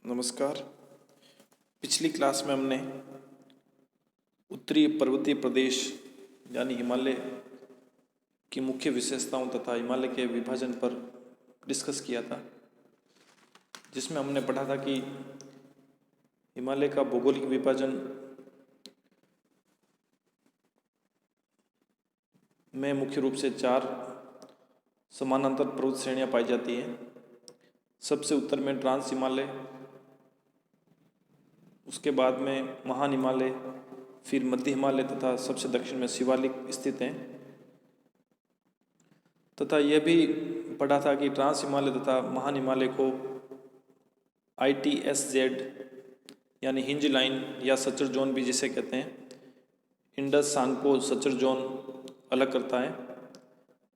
नमस्कार। पिछली क्लास में हमने उत्तरी पर्वतीय प्रदेश यानी हिमालय की मुख्य विशेषताओं तथा हिमालय के विभाजन पर डिस्कस किया था, जिसमें हमने पढ़ा था कि हिमालय का भौगोलिक विभाजन में मुख्य रूप से 4 समानांतर पर्वत श्रेणियाँ पाई जाती हैं। सबसे उत्तर में ट्रांस हिमालय, उसके बाद में महान हिमालय, फिर मध्य हिमालय तथा सबसे दक्षिण में शिवालिक स्थित हैं। तथा यह भी पढ़ा था कि ट्रांस हिमालय तथा महान हिमालय को ITSZ यानी हिंज लाइन या सचर जोन भी जिसे कहते हैं, इंडस सांगपो सचर जोन अलग करता है।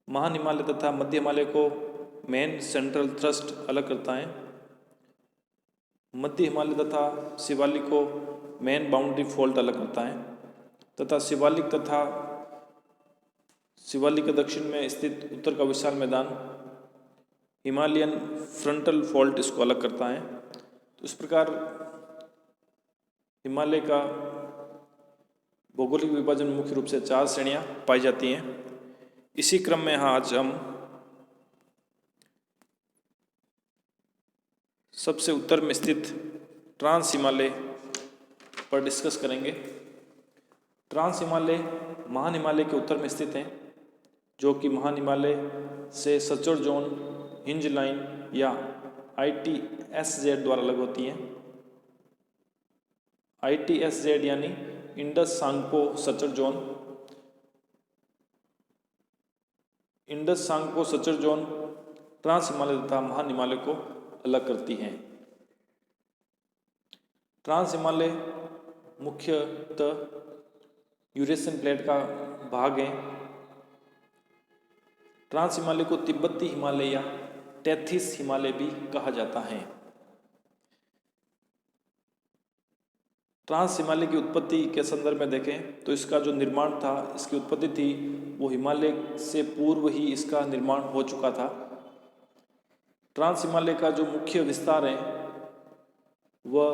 महान हिमालय तथा मध्य हिमालय को मेन सेंट्रल थ्रस्ट अलग करता है। मध्य हिमालय तथा शिवालिक को मेन बाउंड्री फॉल्ट अलग करता है तथा शिवालिक के दक्षिण में स्थित उत्तर का विशाल मैदान हिमालयन फ्रंटल फॉल्ट इसको अलग करता है। तो इस प्रकार हिमालय का भौगोलिक विभाजन मुख्य रूप से 4 श्रेणियां पाई जाती हैं। इसी क्रम में आज हम सबसे उत्तर में स्थित ट्रांस हिमालय पर डिस्कस करेंगे। ट्रांस हिमालय महान हिमालय के उत्तर में स्थित हैं, जो कि महान हिमालय से सचर जोन, हिंज लाइन या ITSZ द्वारा अलग होती हैं। ITSZ यानी Indus Tsangpo suture zone. Indus Tsangpo suture zone trans Himalaya तथा महान हिमालय को अलग करती हैं। ट्रांस हिमालय मुख्यतः यूरेशियन प्लेट का भाग है। ट्रांस हिमालय को तिब्बती हिमालय या टेथिस हिमालय भी कहा जाता है। ट्रांस हिमालय की उत्पत्ति के संदर्भ में देखें तो इसका जो निर्माण था, इसकी उत्पत्ति थी, वो हिमालय से पूर्व ही इसका निर्माण हो चुका था। ट्रांस हिमालय का जो मुख्य विस्तार है वह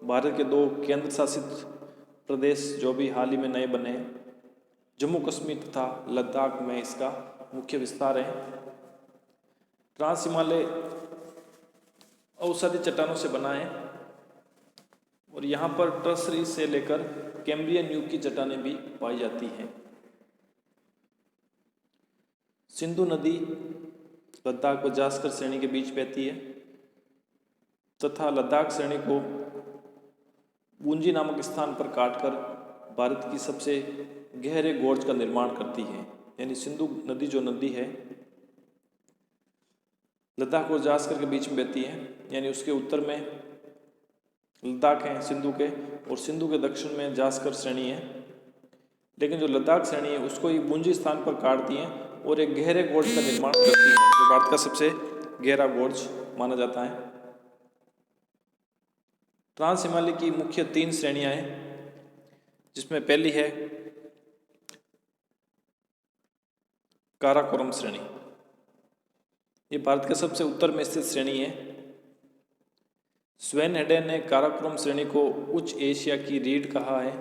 भारत के 2 केंद्र शासित प्रदेश जो भी हाल ही में नए बने हैं, जम्मू कश्मीर तथा लद्दाख में इसका मुख्य विस्तार है। ट्रांस हिमालय औषधि चट्टानों से बना है और यहाँ पर टर्सरी से लेकर कैम्ब्रियन युग की चट्टानें भी पाई जाती हैं। सिंधु नदी लद्दाख व जास्कर श्रेणी के बीच बहती है तथा लद्दाख श्रेणी को बूंजी नामक स्थान पर काटकर भारत की सबसे गहरे गोर्ज का निर्माण करती है। यानी सिंधु नदी जो नदी है लद्दाख और जास्कर के बीच में बहती है, यानी उसके उत्तर में लद्दाख है सिंधु के, और सिंधु के दक्षिण में जास्कर श्रेणी है। लेकिन जो लद्दाख श्रेणी है उसको एक बूंजी स्थान पर काटती है और एक गहरे गोर्ज का निर्माण करती है, जो भारत का सबसे गहरा गोर्ज माना जाता है। ट्रांस हिमालय की मुख्य 3 श्रेणियां हैं, जिसमें पहली है काराकोरम श्रेणी। ये भारत के सबसे उत्तर में स्थित श्रेणी है। स्वेन हेडेन ने काराकोरम श्रेणी को उच्च एशिया की रीढ़ कहा है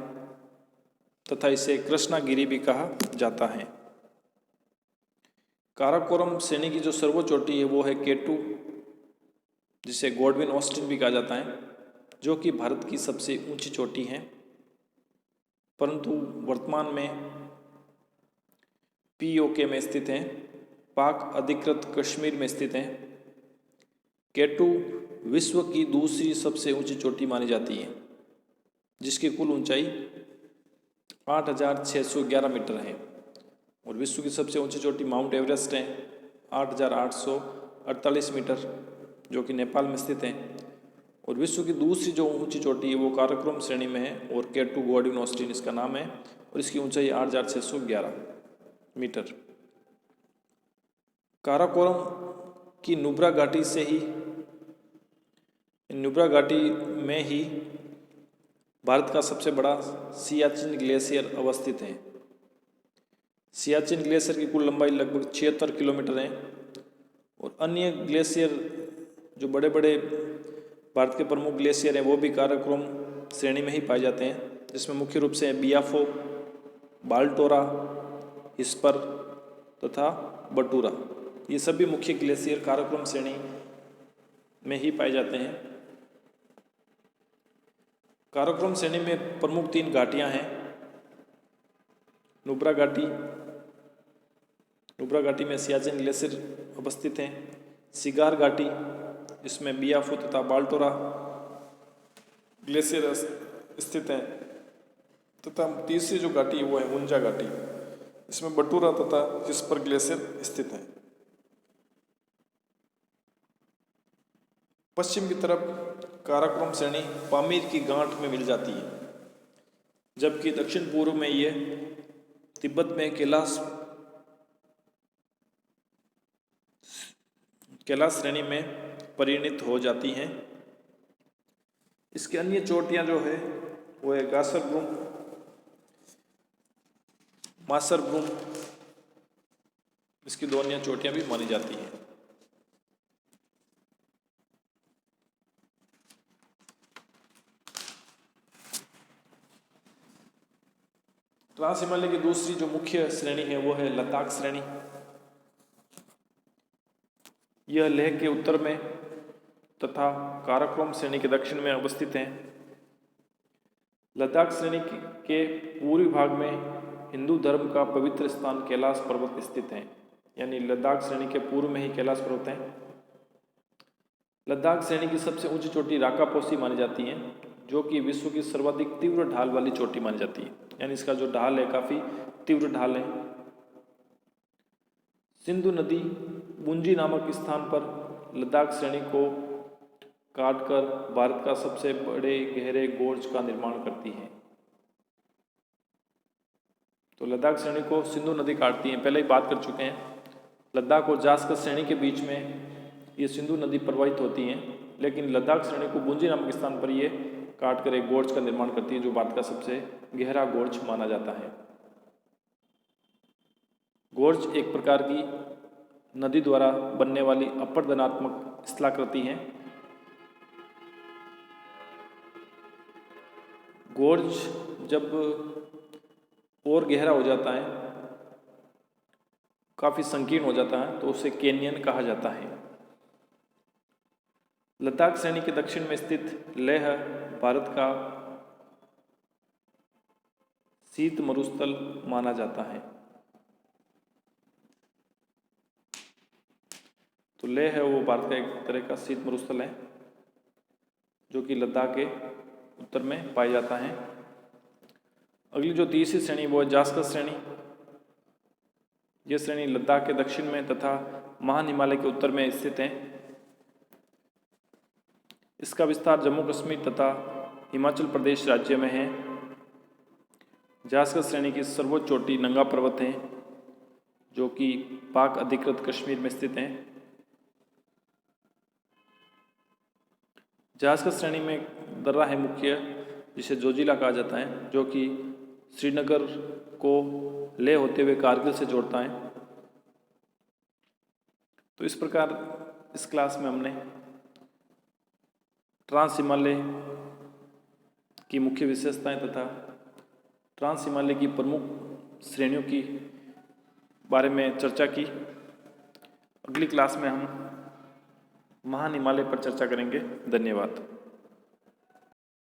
तथा इसे कृष्णागिरी भी कहा जाता है। काराकोरम श्रेणी की जो सर्वोच्च चोटी है वो है K2, जिसे गॉडविन ऑस्टिन भी कहा जाता है, जो कि भारत की सबसे ऊंची चोटी है, परंतु वर्तमान में POK में स्थित हैं, पाक अधिकृत कश्मीर में स्थित हैं। K2 विश्व की दूसरी सबसे ऊंची चोटी मानी जाती है, जिसकी कुल ऊंचाई 8,611 मीटर है, और विश्व की सबसे ऊंची चोटी माउंट एवरेस्ट है 8,848 मीटर, जो कि नेपाल में स्थित है। और विश्व की दूसरी जो ऊंची चोटी है वो काराकोरम श्रेणी में है और K2 गॉडविन ऑस्टिन इसका नाम है, और इसकी ऊंचाई 8,611 मीटर। काराकोरम की नुब्रा घाटी में ही भारत का सबसे बड़ा सियाचिन ग्लेशियर अवस्थित है। सियाचिन ग्लेशियर की कुल लंबाई लगभग 76 किलोमीटर है, और अन्य ग्लेशियर जो बड़े बड़े भारत के प्रमुख ग्लेशियर हैं वो भी काराकोरम श्रेणी में ही पाए जाते हैं, जिसमें मुख्य रूप से बियाफो, बाल्टोरा, हिस्पर तथा बटूरा। ये सभी मुख्य ग्लेशियर काराकोरम श्रेणी में ही पाए जाते हैं। काराकोरम श्रेणी में प्रमुख 3 घाटियां हैं। नुब्रा घाटी में सियाचिन ग्लेशियर अवस्थित हैं। सिगार घाटी, इसमें बियाफो तथा बाल्टोरा ग्लेशियर स्थित हैं, तथा तीसरी जो घाटी है वो है हुंजा घाटी, इसमें बटूरा तथा हिस्पर ग्लेशियर स्थित हैं। पश्चिम की तरफ काराकोरम श्रेणी पामीर की गांठ में मिल जाती है, जबकि दक्षिण पूर्व में ये तिब्बत में कैलाश श्रेणी में परिणत हो जाती हैं। इसकी अन्य चोटियां जो है वो है गासरब्रूम, मासरब्रूम, इसकी 2 अन्य चोटियां भी मानी जाती हैं। ट्रांस हिमालय की दूसरी जो मुख्य श्रेणी है वो है लद्दाख श्रेणी। यह लेह के उत्तर में तथा काराकोरम श्रेणी के दक्षिण में अवस्थित है। लद्दाख श्रेणी के पूर्वी भाग में हिंदू धर्म का पवित्र स्थान कैलाश पर्वत स्थित है, यानी लद्दाख श्रेणी के पूर्व में ही कैलाश पर्वत है। लद्दाख श्रेणी की सबसे ऊंची चोटी राकापोसी मानी जाती है, जो कि विश्व की सर्वाधिक तीव्र ढाल वाली चोटी मानी जाती है, यानी इसका जो ढाल है काफ़ी तीव्र ढाल है। सिंधु नदी बुंजी नामक स्थान पर लद्दाख श्रेणी को काटकर भारत का सबसे बड़े गहरे गोर्ज का निर्माण करती है। तो लद्दाख श्रेणी को सिंधु नदी काटती है, पहले ही बात कर चुके हैं। लद्दाख और जास्कर श्रेणी के बीच में ये सिंधु नदी प्रवाहित होती है, लेकिन लद्दाख श्रेणी को बुंजी नामक स्थान पर ये काटकर एक गोर्ज का निर्माण करती है, जो भारत का सबसे गहरा गोर्ज माना जाता है। गोर्ज एक प्रकार की नदी द्वारा बनने वाली अपरदनात्मक स्थलाकृति है। गोर्ज जब और गहरा हो जाता है, काफ़ी संकीर्ण हो जाता है, तो उसे कैनियन कहा जाता है। लद्दाख श्रेणी के दक्षिण में स्थित लेह भारत का शीत मरुस्थल माना जाता है। तो लेह है वो भारत का एक तरह का शीत मरुस्थल है, जो कि लद्दाख के उत्तर में पाया जाता है। अगली जो तीसरी श्रेणी वो है जास्कर श्रेणी। यह श्रेणी लद्दाख के दक्षिण में तथा महान हिमालय के उत्तर में स्थित है। इसका विस्तार जम्मू कश्मीर तथा हिमाचल प्रदेश राज्य में है। जास्कर श्रेणी की सर्वोच्च चोटी नंगा पर्वत है, जो कि पाक अधिकृत कश्मीर में स्थित है। जास्कर श्रेणी में दर्रा है मुख्य, जिसे जोजिला कहा जाता है, जो कि श्रीनगर को ले होते हुए कारगिल से जोड़ता है। तो इस प्रकार इस क्लास में हमने ट्रांस हिमालय की मुख्य विशेषताएं तथा ट्रांस हिमालय की प्रमुख श्रेणियों की बारे में चर्चा की। अगली क्लास में हम महान हिमालय पर चर्चा करेंगे। धन्यवाद।